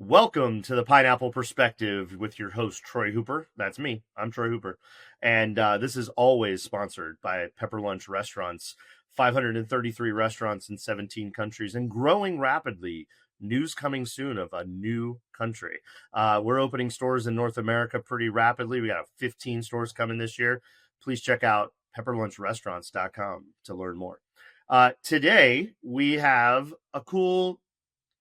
Welcome to the Pineapple Perspective with your host, Troy Hooper. That's me. I'm Troy Hooper. And this is always sponsored by Pepper Lunch Restaurants, 533 restaurants in 17 countries and growing rapidly. News coming soon of a new country. We're opening stores in North America pretty rapidly. We got 15 stores coming this year. Please check out pepperlunchrestaurants.com to learn more. Today, we have a cool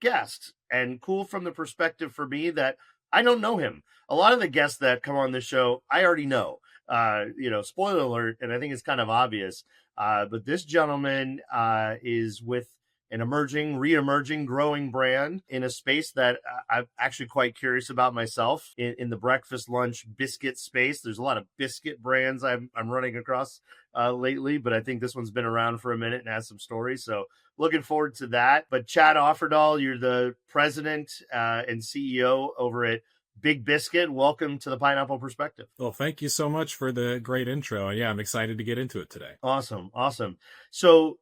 guest, and cool from the perspective for me that I don't know him. A lot of the guests that come on this show, I already know. Spoiler alert, and I think it's kind of obvious. But this gentleman is with an re-emerging, growing brand in a space that I'm actually quite curious about myself in the breakfast, lunch, biscuit space. There's a lot of biscuit brands I'm running across lately, but I think this one's been around for a minute and has some stories. So looking forward to that. But Chad Offerdahl, you're the president and CEO over at Big Biscuit. Welcome to the Pineapple Perspective. Well, thank you so much for the great intro. Yeah, I'm excited to get into it today. Awesome. So,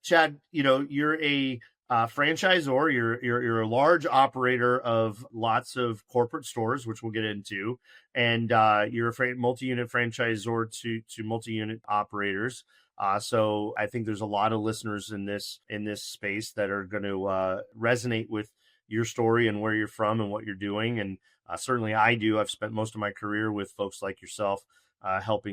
Chad, you're a franchisor. You're a large operator of lots of corporate stores, which we'll get into, and you're a multi-unit franchisor to multi-unit operators. So I think there's a lot of listeners in this space that are going to resonate with your story and where you're from and what you're doing. And certainly I do. I've spent most of my career with folks like yourself, help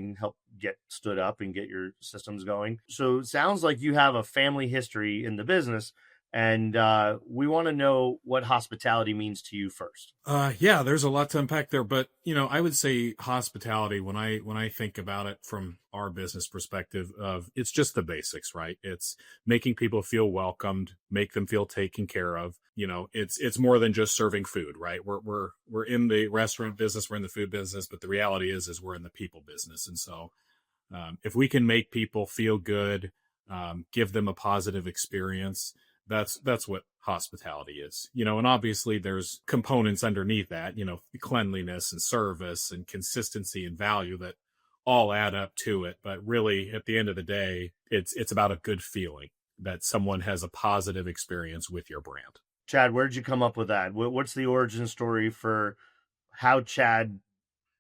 get stood up and get your systems going. So it sounds like you have a family history in the business. And we want to know what hospitality means to you first. Yeah, there's a lot to unpack there, but I would say hospitality when I think about it from our business perspective of it's just the basics, right? It's making people feel welcomed, make them feel taken care of. It's more than just serving food, right? We're in the restaurant business, we're in the food business, but the reality is we're in the people business. And so if we can make people feel good, give them a positive experience, that's what hospitality is, and obviously there's components underneath that, cleanliness and service and consistency and value that all add up to it. But really at the end of the day, it's about a good feeling that someone has a positive experience with your brand. Chad, where'd you come up with that? What's the origin story for how Chad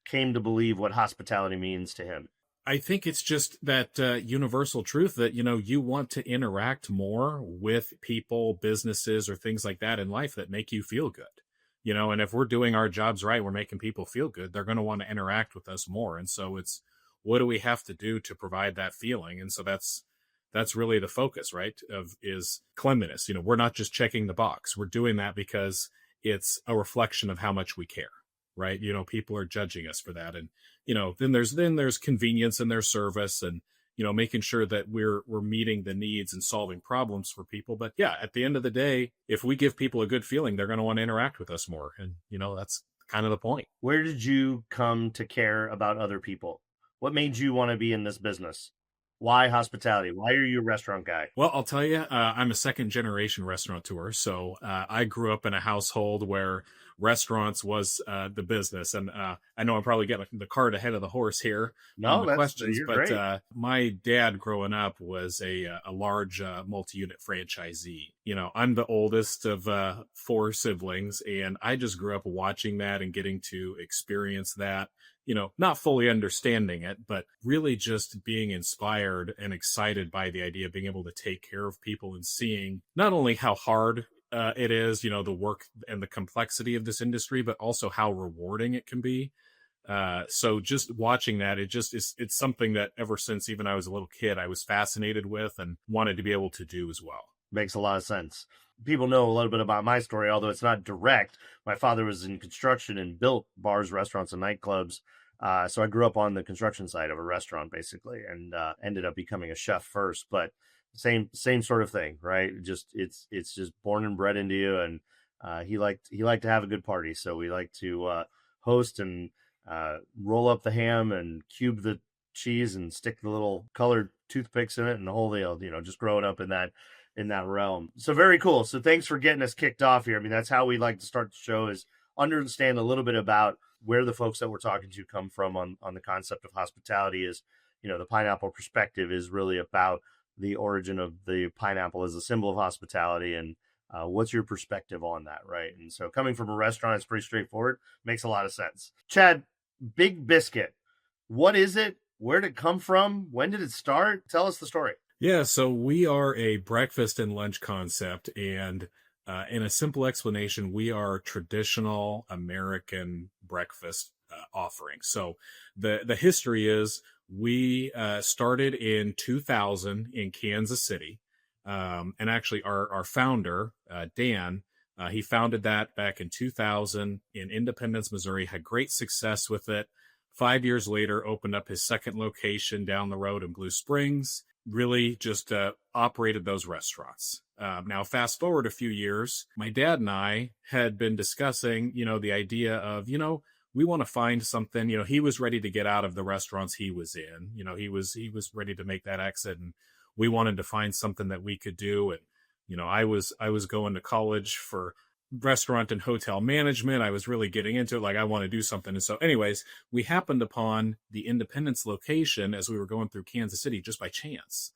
came to believe what hospitality means to him? I think it's just that universal truth that, you want to interact more with people, businesses, or things like that in life that make you feel good, and if we're doing our jobs right, we're making people feel good, they're going to want to interact with us more. And so it's, what do we have to do to provide that feeling? And so that's really the focus, right? Is cleanliness. We're not just checking the box. We're doing that because it's a reflection of how much we care. Right. People are judging us for that. And, then there's convenience and there's service and, making sure that we're meeting the needs and solving problems for people. But yeah, at the end of the day, if we give people a good feeling, they're going to want to interact with us more. And, that's kind of the point. Where did you come to care about other people? What made you want to be in this business? Why hospitality? Why are you a restaurant guy? Well, I'll tell you, I'm a second generation restaurateur. So I grew up in a household where restaurants was the business. And I know I'm probably getting the cart ahead of the horse here on the questions, but my dad growing up was a large multi-unit franchisee. I'm the oldest of 4 siblings, and I just grew up watching that and getting to experience that. Not fully understanding it, but really just being inspired and excited by the idea of being able to take care of people and seeing not only how hard it is, the work and the complexity of this industry, but also how rewarding it can be. So just watching that, it's something that ever since even I was a little kid, I was fascinated with and wanted to be able to do as well. Makes a lot of sense. People know a little bit about my story, although it's not direct. My father was in construction and built bars, restaurants, and nightclubs. So I grew up on the construction side of a restaurant, basically, and ended up becoming a chef first. But same sort of thing, right? It's just born and bred into you. And he liked to have a good party, so we like to host and roll up the ham and cube the cheese and stick the little colored toothpicks in it and the whole deal. Just growing up in that realm. So very cool. So thanks for getting us kicked off here. I mean, that's how we like to start the show, is understand a little bit about where the folks that we're talking to come from on the concept of hospitality. Is, the Pineapple Perspective is really about the origin of the pineapple as a symbol of hospitality and What's your perspective on that, right? And so coming from a restaurant, it's pretty straightforward. Makes a lot of sense. Chad, Big Biscuit, what is it? Where did it come from? When did it start? Tell us the story. Yeah, so we are a breakfast and lunch concept, and in a simple explanation, we are traditional American breakfast offering. So the history is we started in 2000 in Kansas City, and actually our founder Dan. He founded that back in 2000 in Independence, Missouri, had great success with it. 5 years later, opened up his second location down the road in Blue Springs, really just operated those restaurants. Now, fast forward a few years, my dad and I had been discussing, the idea of, we want to find something. He was ready to get out of the restaurants he was in. He was ready to make that exit, and we wanted to find something that we could do. And I was going to college for restaurant and hotel management. I was really getting into it, like I want to do something. And so anyways, we happened upon the Independence location as we were going through Kansas City just by chance,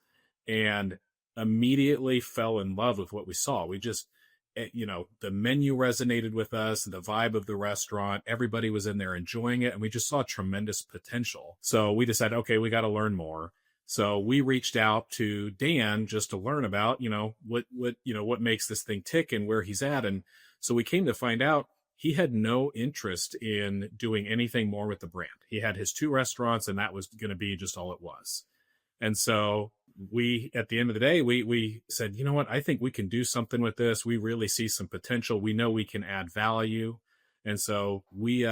and immediately fell in love with what we saw. We just, the menu resonated with us, the vibe of the restaurant, everybody was in there enjoying it, and we just saw tremendous potential. So we decided, okay, we got to learn more. So we reached out to Dan just to learn about, what makes this thing tick and where he's at. And so we came to find out he had no interest in doing anything more with the brand. He had his 2 restaurants, and that was going to be just all it was. And so we, at the end of the day, we said, you know what, I think we can do something with this. We really see some potential. We know we can add value. And so we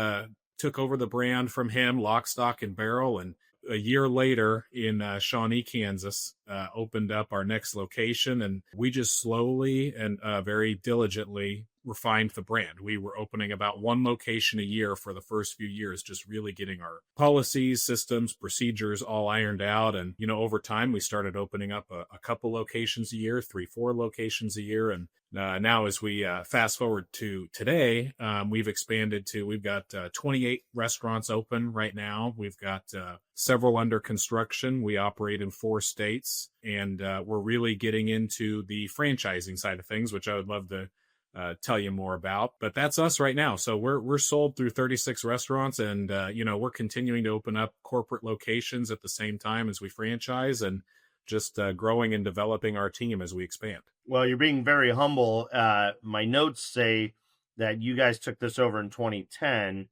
took over the brand from him, lock, stock, and barrel. And a year later in Shawnee, Kansas, opened up our next location. And we just slowly and very diligently refined the brand. We were opening about 1 location a year for the first few years, just really getting our policies, systems, procedures all ironed out. And, over time, we started opening up a couple locations a year, 3-4 locations a year. And now as we fast forward to today, we've expanded to, we've got 28 restaurants open right now. We've got several under construction. We operate in 4 states, and we're really getting into the franchising side of things, which I would love to tell you more about. But that's us right now. So we're sold through 36 restaurants, and we're continuing to open up corporate locations at the same time as we franchise, and just growing and developing our team as we expand. Well, you're being very humble. My notes say that you guys took this over in 2010,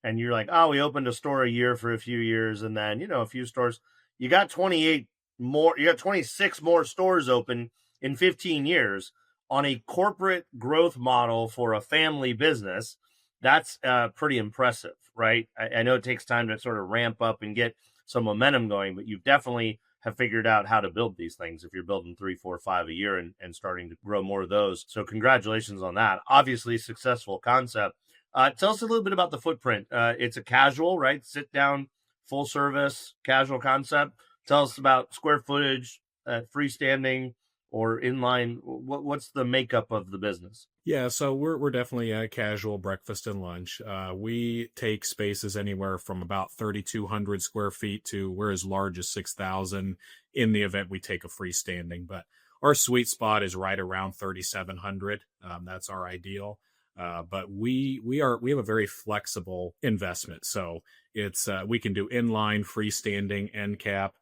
and you're like, oh, we opened a store a year for a few years, and then a few stores. You got 28 more. You got 26 more stores open in 15 years. On a corporate growth model for a family business, that's pretty impressive, right? I know it takes time to sort of ramp up and get some momentum going, but you definitely have figured out how to build these things if you're building 3, 4, 5 a year and starting to grow more of those. So congratulations on that. Obviously, successful concept. Tell us a little bit about the footprint. It's a casual, right? Sit down, full service, casual concept. Tell us about square footage, freestanding, or inline. What's the makeup of the business? Yeah, so we're definitely a casual breakfast and lunch. We take spaces anywhere from about 3,200 square feet to we're as large as 6,000 in the event we take a freestanding. But our sweet spot is right around 3,700. That's our ideal. But we have a very flexible investment. So it's we can do inline, freestanding, end cap.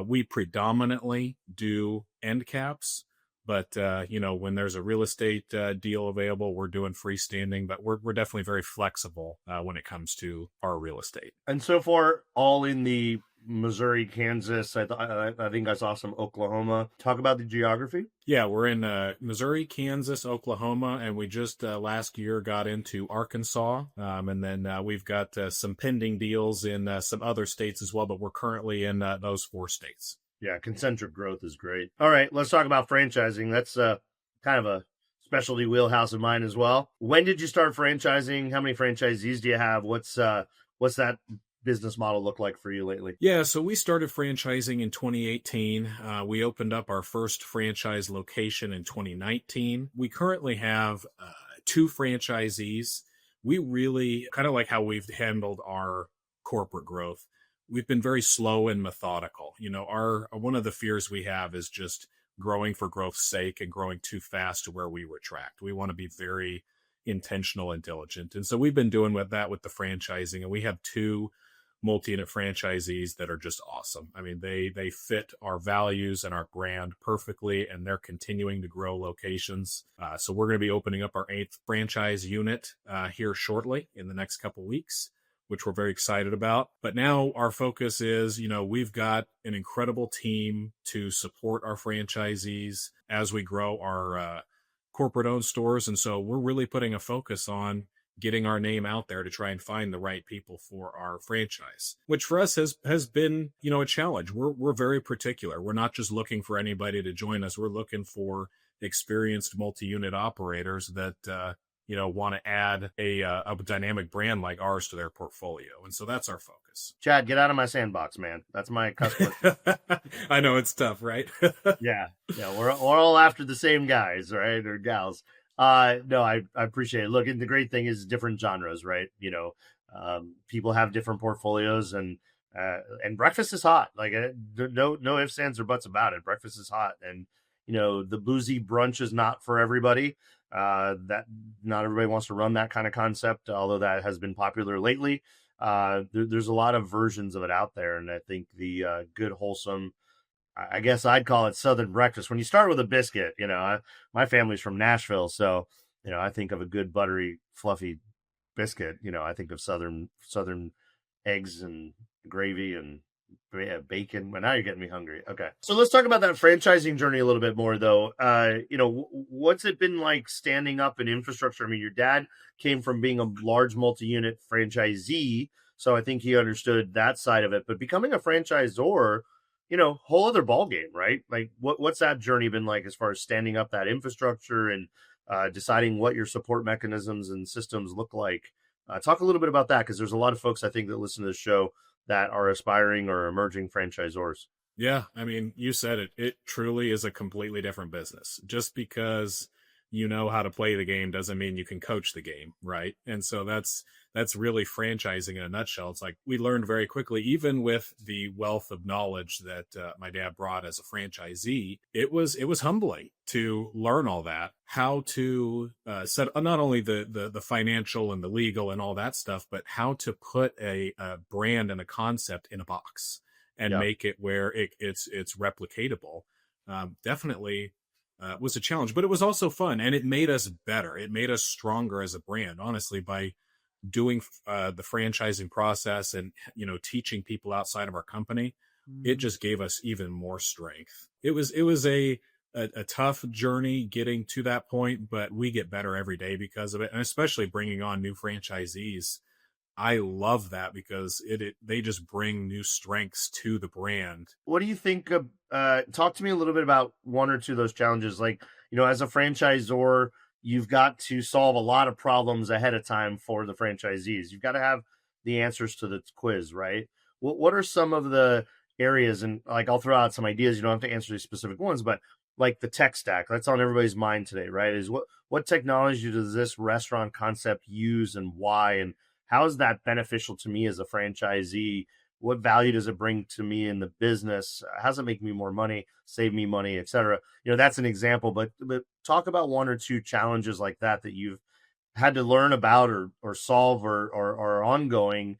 We predominantly do end caps, but when there's a real estate deal available, we're doing freestanding. But we're definitely very flexible when it comes to our real estate. And so far, all in the Missouri, Kansas. I think I saw some Oklahoma. Talk about the geography. Yeah, we're in Missouri, Kansas, Oklahoma, and we just last year got into Arkansas. And then we've got some pending deals in some other states as well, but we're currently in those 4 states. Yeah, concentric growth is great. All right, let's talk about franchising. That's kind of a specialty wheelhouse of mine as well. When did you start franchising? How many franchisees do you have? What's that business model look like for you lately? Yeah, so we started franchising in 2018. We opened up our first franchise location in 2019. We currently have 2 franchisees. We really kind of like how we've handled our corporate growth. We've been very slow and methodical. One of the fears we have is just growing for growth's sake and growing too fast to where we retract. We want to be very intentional and diligent. And so we've been doing with that with the franchising, and we have 2 multi-unit franchisees that are just awesome. I mean, they fit our values and our brand perfectly, and they're continuing to grow locations. So we're going to be opening up our 8th franchise unit here shortly in the next couple weeks, which we're very excited about. But now our focus is, we've got an incredible team to support our franchisees as we grow our corporate-owned stores. And so we're really putting a focus on getting our name out there to try and find the right people for our franchise, which for us has been, a challenge. We're very particular. We're not just looking for anybody to join us. We're looking for experienced multi-unit operators that, want to add a dynamic brand like ours to their portfolio. And so that's our focus. Chad, get out of my sandbox, man. That's my customer. I know it's tough, right? Yeah. We're all after the same guys, right? Or gals. No, I appreciate it. Look, and the great thing is different genres, right? People have different portfolios, and breakfast is hot. Like no ifs, ands, or buts about it. Breakfast is hot, and the boozy brunch is not for everybody. That not everybody wants to run that kind of concept, although that has been popular lately. There's a lot of versions of it out there, and I think the good, wholesome, I guess I'd call it Southern breakfast. When you start with a biscuit, my family's from Nashville, so I think of a good buttery, fluffy biscuit. I think of Southern eggs and gravy and bacon. But now you're getting me hungry. Okay, so let's talk about that franchising journey a little bit more, though. What's it been like standing up an infrastructure? I mean, your dad came from being a large multi-unit franchisee, so I think he understood that side of it. But becoming a franchisor, whole other ball game, right? Like what's that journey been like as far as standing up that infrastructure and deciding what your support mechanisms and systems look like? Talk a little bit about that, because there's a lot of folks I think that listen to the show that are aspiring or emerging franchisors. Yeah, I mean, you said it. It truly is a completely different business. Just because you know how to play the game doesn't mean you can coach the game, right? And so that's really franchising in a nutshell. It's like we learned very quickly, even with the wealth of knowledge that my dad brought as a franchisee, it was humbling to learn all that, how to set not only the financial and the legal and all that stuff, but how to put a brand and a concept in a box and make it where it's replicatable. Definitely was a challenge, but it was also fun, and it made us better. It made us stronger as a brand, honestly, by doing the franchising process and teaching people outside of our company. It just gave us even more strength. It was a tough journey getting to that point, but we get better every day because of it, and especially bringing on new franchisees. I love that because they just bring new strengths to the brand. What do you think of, talk to me a little bit about one or two of those challenges. Like, as a franchisor, you've got to solve a lot of problems ahead of time for the franchisees. You've got to have the answers to the quiz, right? What are some of the areas? And like, I'll throw out some ideas. You don't have to answer these specific ones, but like the tech stack, that's on everybody's mind today, right? Is what technology does this restaurant concept use, and why? And how is that beneficial to me as a franchisee? What value does it bring to me in the business? How does it make me more money, save me money, et cetera? That's an example, but talk about one or two challenges like that you've had to learn about or solve or ongoing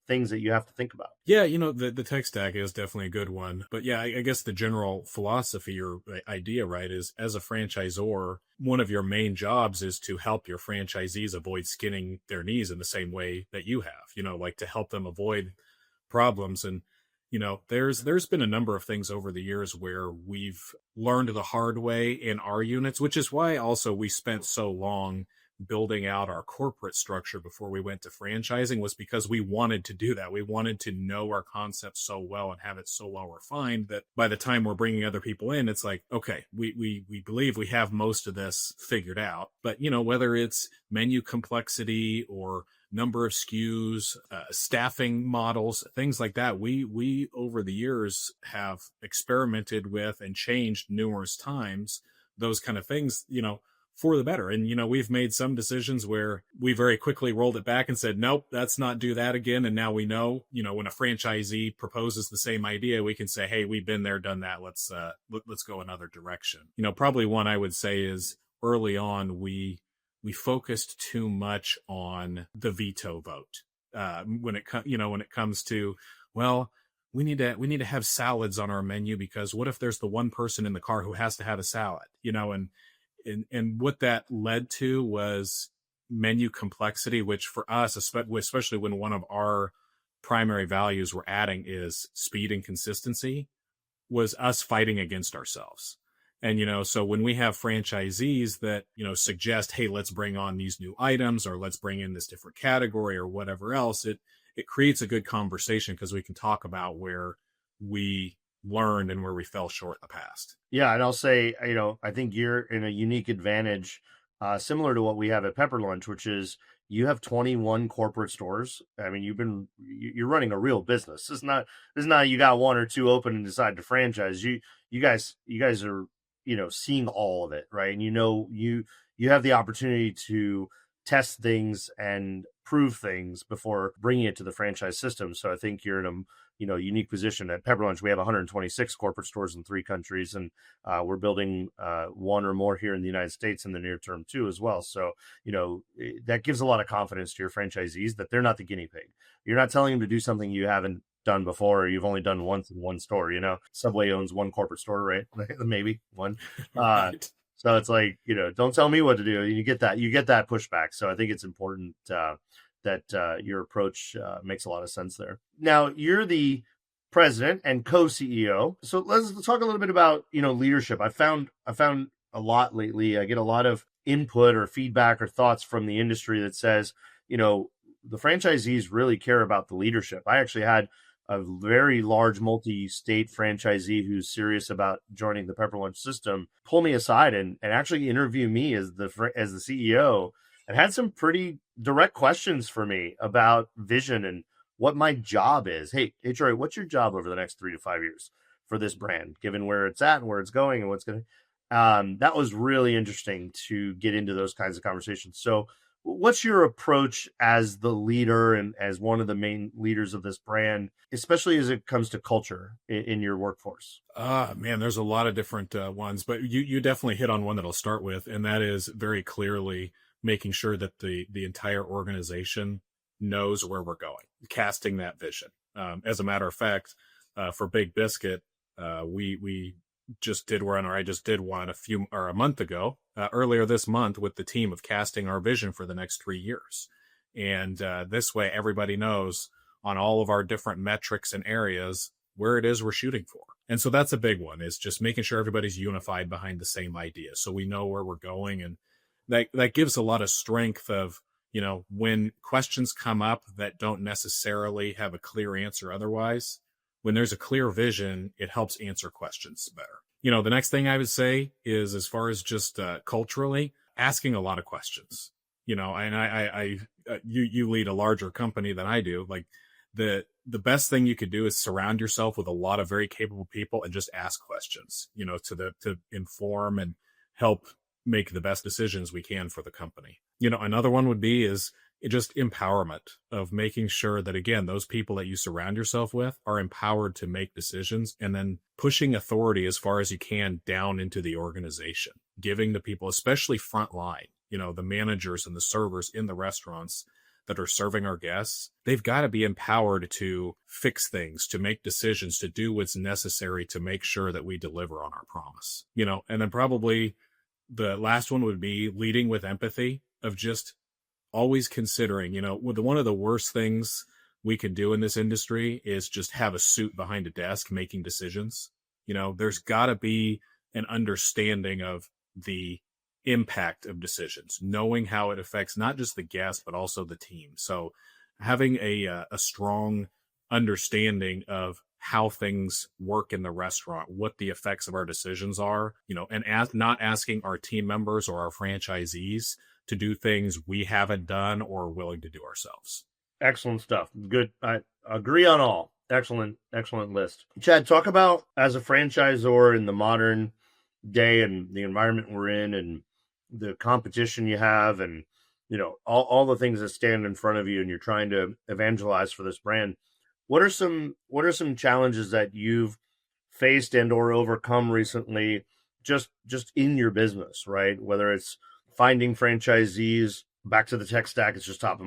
things that you have to think about. Yeah, the tech stack is definitely a good one. But yeah, I guess the general philosophy or idea, right, is as a franchisor, one of your main jobs is to help your franchisees avoid skinning their knees in the same way that you have, like to help them avoid problems. And, there's been a number of things over the years where we've learned the hard way in our units, which is why also we spent so long building out our corporate structure before we went to franchising, was because we wanted to do that. We wanted to know our concept so well and have it so well refined that by the time we're bringing other people in, it's like, okay, we believe we have most of this figured out. But, whether it's menu complexity or number of SKUs, staffing models, things like that, we over the years have experimented with and changed numerous times those kind of things, for the better. And, we've made some decisions where we very quickly rolled it back and said, nope, let's not do that again. And now we know, when a franchisee proposes the same idea, we can say, hey, we've been there, done that. Let's go another direction. Probably one I would say is early on, we focused too much on the veto vote. When it comes to, well, we need to have salads on our menu because what if there's the one person in the car who has to have a salad, and what that led to was menu complexity, which for us, especially when one of our primary values we're adding is speed and consistency, was us fighting against ourselves. And, so when we have franchisees that, suggest, hey, let's bring on these new items or let's bring in this different category or whatever else, it creates a good conversation because we can talk about where we learned and where we fell short in the past. Yeah. And I'll say, I think you're in a unique advantage, similar to what we have at Pepper Lunch, which is you have 21 corporate stores. I mean, you're running a real business. It's not you got one or two open and decide to franchise. You guys are, seeing all of it, right? And you have the opportunity to test things and prove things before bringing it to the franchise system. So I think you're in a unique position. At Pepper Lunch, we have 126 corporate stores in 3 countries, and we're building one or more here in the United States in the near term too as well. So that gives a lot of confidence to your franchisees that they're not the guinea pig. You're not telling them to do something you haven't done before, or you've only done once in one store. Subway owns one corporate store, right? Maybe one. Right. So it's like, don't tell me what to do. You get that pushback. So I think it's important that your approach makes a lot of sense there. Now, you're the president and co-CEO. So let's talk a little bit about, leadership. I found a lot lately. I get a lot of input or feedback or thoughts from the industry that says, the franchisees really care about the leadership. I actually had a very large multi-state franchisee who's serious about joining the Pepper Lunch system pull me aside and actually interview me as the CEO, and had some pretty direct questions for me about vision and what my job is. Hey, Troy, what's your job over the next 3 to 5 years for this brand, given where it's at and where it's going and what's going to, that was really interesting to get into those kinds of conversations. So what's your approach as the leader and as one of the main leaders of this brand, especially as it comes to culture in your workforce? Man, there's a lot of different ones, but you definitely hit on one that I'll start with, and that is very clearly making sure that the entire organization knows where we're going, casting that vision. As a matter of fact, for Big Biscuit, we just did one, or I just did one a month ago, earlier this month, with the team of casting our vision for the next 3 years. And this way, everybody knows on all of our different metrics and areas where it is we're shooting for. And so that's a big one, is just making sure everybody's unified behind the same idea, so we know where we're going. And that gives a lot of strength of, when questions come up that don't necessarily have a clear answer otherwise, when there's a clear vision, it helps answer questions better. The next thing I would say is, as far as just culturally, asking a lot of questions. And you lead a larger company than I do. Like the best thing you could do is surround yourself with a lot of very capable people and just ask questions, to inform and help make the best decisions we can for the company. Another one would be is just empowerment, of making sure that, again, those people that you surround yourself with are empowered to make decisions, and then pushing authority as far as you can down into the organization, giving the people, especially frontline, the managers and the servers in the restaurants that are serving our guests, they've got to be empowered to fix things, to make decisions, to do what's necessary to make sure that we deliver on our promise. And then probably the last one would be leading with empathy, of just always considering, one of the worst things we can do in this industry is just have a suit behind a desk making decisions. There's got to be an understanding of the impact of decisions, knowing how it affects not just the guest, but also the team. So having a strong understanding of how things work in the restaurant, what the effects of our decisions are, and not asking our team members or our franchisees to do things we haven't done or are willing to do ourselves. Excellent stuff. Good. I agree on all. Excellent list. Chad, talk about, as a franchisor in the modern day and the environment we're in, and the competition you have, and all the things that stand in front of you, and you're trying to evangelize for this brand. What are some challenges that you've faced and or overcome recently, just in your business, right? Whether it's finding franchisees, back to the tech stack, it's just top of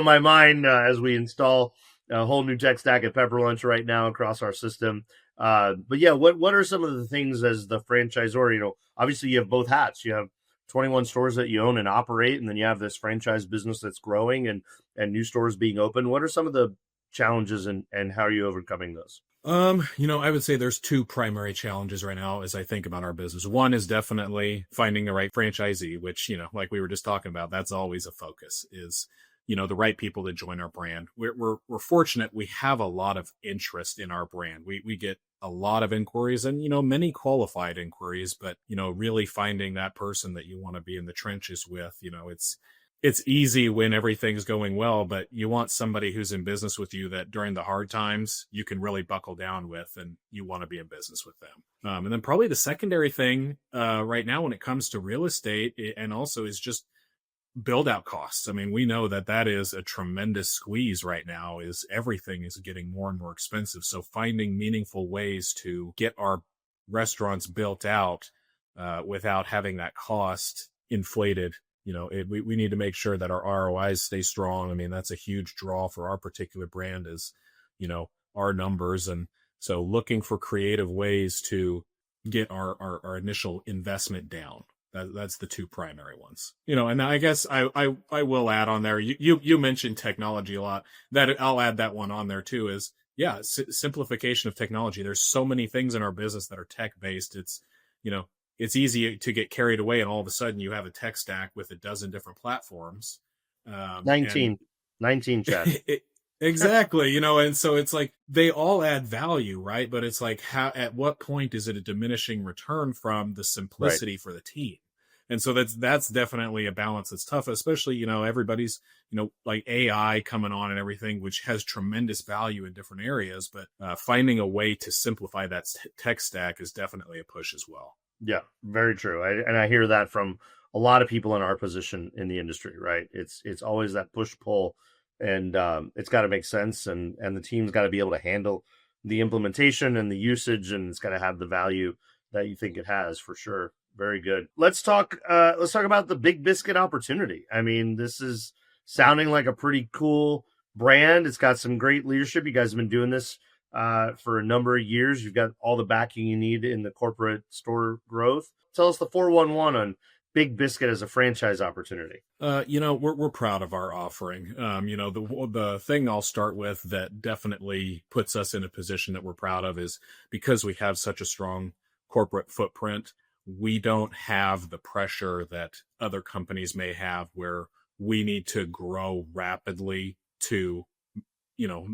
my mind as we install a whole new tech stack at Pepper Lunch right now across our system. But yeah, what are some of the things as the franchisor? Obviously you have both hats. You have 21 stores that you own and operate, and then you have this franchise business that's growing and new stores being open. What are some of the challenges, and how are you overcoming those? I would say there's two primary challenges right now as I think about our business. One is definitely finding the right franchisee, which, like we were just talking about, that's always a focus, is, the right people to join our brand. We're fortunate. We have a lot of interest in our brand. We get a lot of inquiries and, many qualified inquiries, but, really finding that person that you want to be in the trenches with, it's easy when everything's going well, but you want somebody who's in business with you that during the hard times you can really buckle down with, and you want to be in business with them. And then probably the secondary thing right now when it comes to real estate and also is just build out costs. I mean, we know that is a tremendous squeeze right now, is everything is getting more and more expensive. So finding meaningful ways to get our restaurants built out without having that cost inflated. We need to make sure that our ROIs stay strong. I mean, that's a huge draw for our particular brand is, our numbers. And so looking for creative ways to get our initial investment down. That's the two primary ones, and I guess I will add on there. You mentioned technology a lot. That I'll add that one on there too, is simplification of technology. There's so many things in our business that are tech based. It's easy to get carried away, and all of a sudden you have a tech stack with a dozen different platforms. 19, Chad. Exactly. And so it's like they all add value, right? But it's like, at what point is it a diminishing return from the simplicity for the team? And so that's definitely a balance that's tough, especially, everybody's, like AI coming on and everything, which has tremendous value in different areas, but finding a way to simplify that tech stack is definitely a push as well. Yeah, very true. I hear that from a lot of people in our position in the industry, right? It's always that push pull, and it's got to make sense, and the team's got to be able to handle the implementation and the usage, and it's got to have the value that you think it has, for sure. Very good. Let's talk about the Big Biscuit opportunity. I mean, this is sounding like a pretty cool brand. It's got some great leadership. You guys have been doing this for a number of years. You've got all the backing you need in the corporate store growth. Tell us the 411 on Big Biscuit as a franchise opportunity. We're proud of our offering. The thing I'll start with that definitely puts us in a position that we're proud of is because we have such a strong corporate footprint, we don't have the pressure that other companies may have where we need to grow rapidly to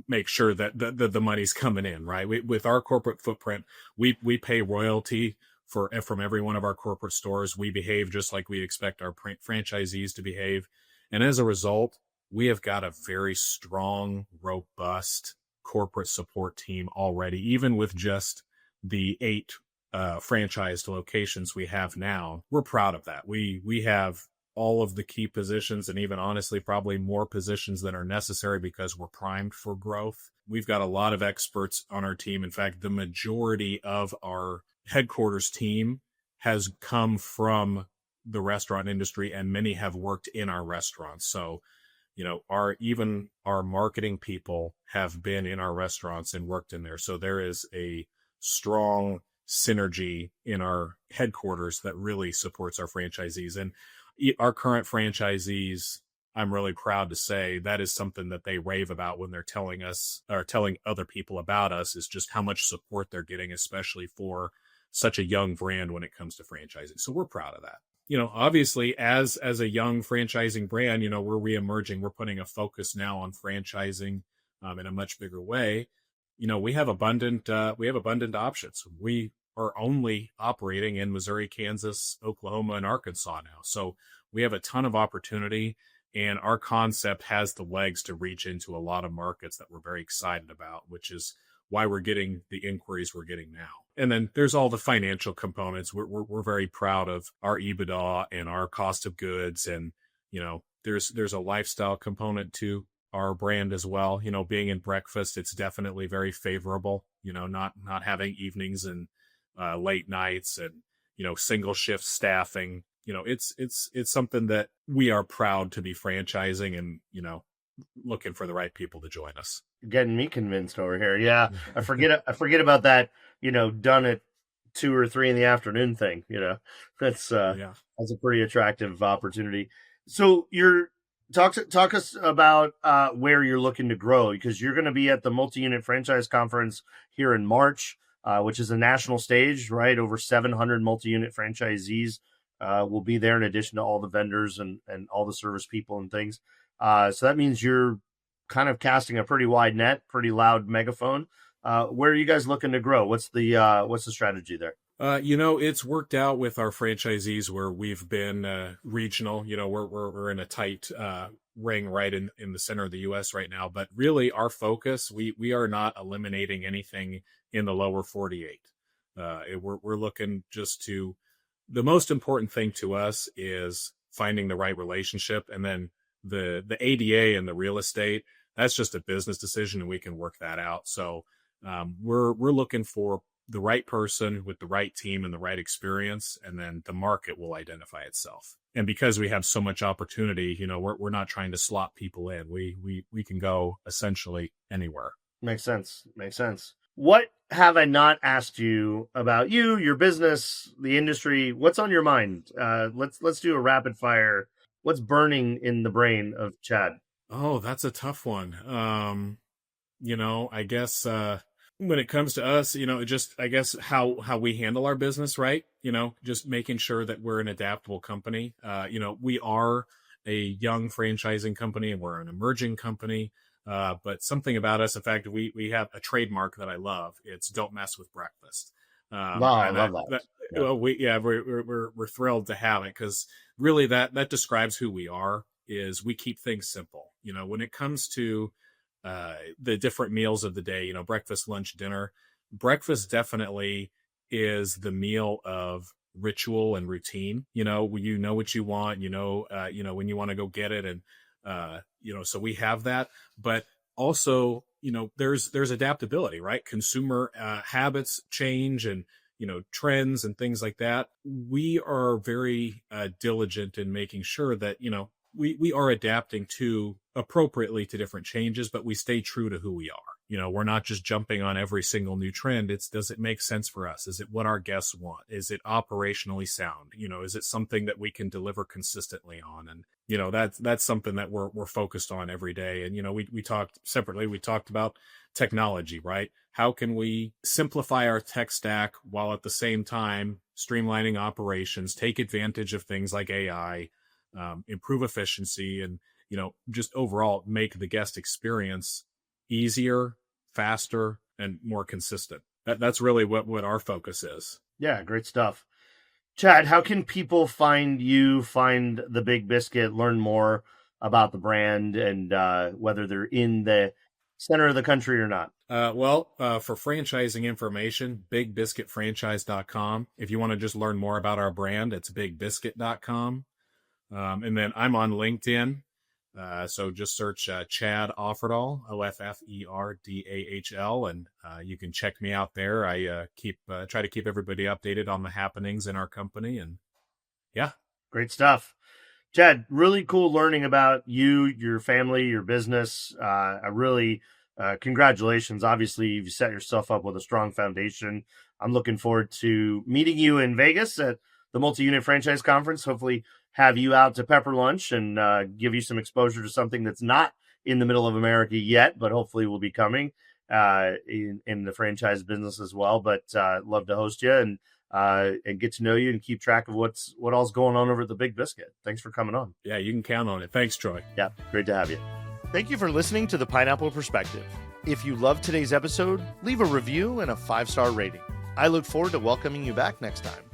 make sure that the money's coming in, right? With our corporate footprint, we pay royalty from every one of our corporate stores. We behave just like we expect our franchisees to behave. And as a result, we have got a very strong, robust corporate support team already, even with just the 8 franchised locations we have now. We're proud of that. We have all of the key positions, and even honestly, probably more positions than are necessary because we're primed for growth. We've got a lot of experts on our team. In fact, the majority of our headquarters team has come from the restaurant industry, and many have worked in our restaurants. So, our marketing people have been in our restaurants and worked in there. So there is a strong synergy in our headquarters that really supports our franchisees. And our current franchisees, I'm really proud to say, that is something that they rave about when they're telling us or telling other people about us, is just how much support they're getting, especially for such a young brand when it comes to franchising. So we're proud of that. Obviously as a young franchising brand, we're reemerging. We're putting a focus now on franchising in a much bigger way. We have abundant options. We are only operating in Missouri, Kansas, Oklahoma, and Arkansas now. So we have a ton of opportunity, and our concept has the legs to reach into a lot of markets that we're very excited about, which is why we're getting the inquiries we're getting now. And then there's all the financial components. We're very proud of our EBITDA and our cost of goods. And, there's a lifestyle component to our brand as well. Being in breakfast, it's definitely very favorable, not having evenings and late nights and, single shift staffing. It's something that we are proud to be franchising and, looking for the right people to join us. Getting me convinced over here. Yeah. I forget about that, done at 2 or 3 in the afternoon thing, that's a pretty attractive opportunity. So talk us about where you're looking to grow, because you're going to be at the multi-unit franchise conference here in March, which is a national stage, right? Over 700 multi-unit franchisees will be there, in addition to all the vendors and all the service people and things. So that means you're kind of casting a pretty wide net, pretty loud megaphone. Where are you guys looking to grow? What's the strategy there? It's worked out with our franchisees where we've been regional. We're in a tight ring right in the center of the U.S. right now. But really, our focus, we are not eliminating anything in the lower 48. We're looking just to, the most important thing to us is finding the right relationship, and then the ADA and the real estate, that's just a business decision, and we can work that out. So we're looking for the right person with the right team and the right experience, and then the market will identify itself. And because we have so much opportunity, we're not trying to slot people in. We can go essentially anywhere. Makes sense. What have I not asked you about your business, the industry? What's on your mind? Let's do a rapid fire. What's burning in the brain of Chad? Oh, that's a tough one. I guess when it comes to us, I guess how we handle our business, right? Just making sure that we're an adaptable company. We are a young franchising company and we're an emerging company. But something about us, in fact, we have a trademark that I love. It's "Don't mess with breakfast." Wow, I love that. Yeah. We're thrilled to have it, because really that describes who we are. Is we keep things simple. When it comes to the different meals of the day, breakfast, lunch, dinner, breakfast definitely is the meal of ritual and routine. When you know what you want, when you want to go get it. And, so we have that, but also, there's adaptability, right? Consumer habits change, and, trends and things like that. We are very diligent in making sure that, we are adapting appropriately to different changes, but we stay true to who we are. We're not just jumping on every single new trend. Does it make sense for us? Is it what our guests want? Is it operationally sound? Is it something that we can deliver consistently on? And, that's something that we're focused on every day. And, we talked separately, we talked about technology, right? How can we simplify our tech stack while at the same time streamlining operations, take advantage of things like AI, improve efficiency, and, just overall make the guest experience easier, faster, and more consistent. That's really what our focus is. Yeah, great stuff. Chad, how can people find you, find the Big Biscuit, learn more about the brand, and whether they're in the center of the country or not? For franchising information, bigbiscuitfranchise.com. If you want to just learn more about our brand, it's bigbiscuit.com. And then I'm on LinkedIn. So just search Chad Offerdahl, Offerdahl, and you can check me out there. I try to keep everybody updated on the happenings in our company, and yeah. Great stuff. Chad, really cool learning about you, your family, your business. I really, congratulations. Obviously, you've set yourself up with a strong foundation. I'm looking forward to meeting you in Vegas at the Multi-Unit Franchise Conference. Hopefully have you out to Pepper Lunch and give you some exposure to something that's not in the middle of America yet, but hopefully will be coming in the franchise business as well. But love to host you and get to know you and keep track of what all's going on over at the Big Biscuit. Thanks for coming on. Yeah, you can count on it. Thanks, Troy. Yeah, great to have you. Thank you for listening to The Pineapple Perspective. If you loved today's episode, leave a review and a 5-star rating. I look forward to welcoming you back next time.